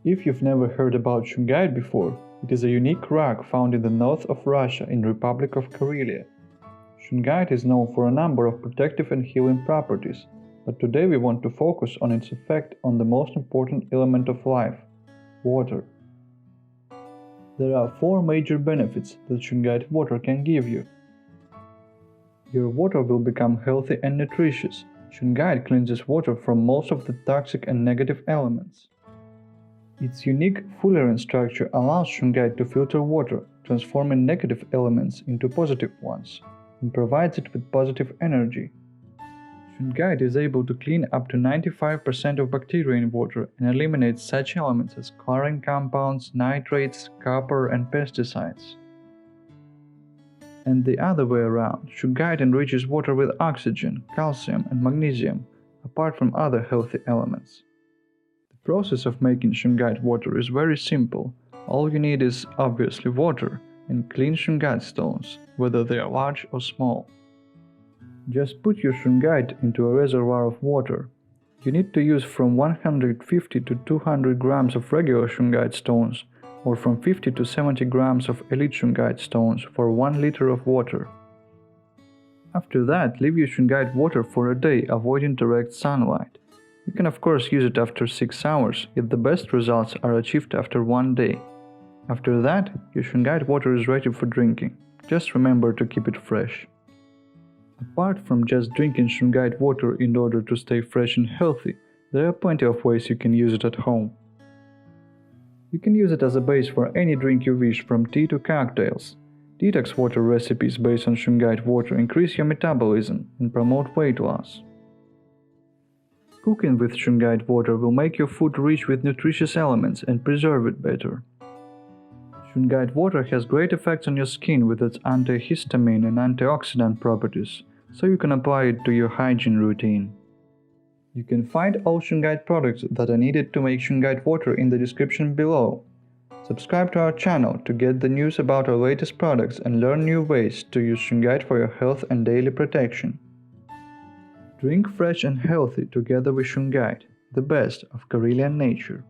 If you've never heard about Shungite before, it is a unique rock found in the north of Russia in the Republic of Karelia. Shungite is known for a number of protective and healing properties, but today we want to focus on its effect on the most important element of life: water. There are 4 major benefits that Shungite water can give you. Your water will become healthy and nutritious. Shungite cleanses water from most of the toxic and negative elements. Its unique fullerene structure allows Shungite to filter water, transforming negative elements into positive ones, and provides it with positive energy. Shungite is able to clean up to 95% of bacteria in water and eliminates such elements as chlorine compounds, nitrates, copper, and pesticides. And the other way around, Shungite enriches water with oxygen, calcium, and magnesium, apart from other healthy elements. The process of making Shungite water is very simple. All you need is, obviously, water and clean Shungite stones, whether they are large or small. Just put your Shungite into a reservoir of water. You need to use from 150 to 200 grams of regular Shungite stones, or from 50 to 70 grams of elite Shungite stones for 1 liter of water. After that, leave your Shungite water for a day, avoiding direct sunlight. You can of course use it after 6 hours, yet the best results are achieved after 1 day. After that, your Shungite water is ready for drinking. Just remember to keep it fresh. Apart from just drinking Shungite water in order to stay fresh and healthy, there are plenty of ways you can use it at home. You can use it as a base for any drink you wish, from tea to cocktails. Detox water recipes based on Shungite water increase your metabolism and promote weight loss. Cooking with Shungite water will make your food rich with nutritious elements and preserve it better. Shungite water has great effects on your skin with its antihistamine and antioxidant properties, so you can apply it to your hygiene routine. You can find all Shungite products that are needed to make Shungite water in the description below. Subscribe to our channel to get the news about our latest products and learn new ways to use Shungite for your health and daily protection. Drink fresh and healthy together with Shungite, the best of Karelian nature.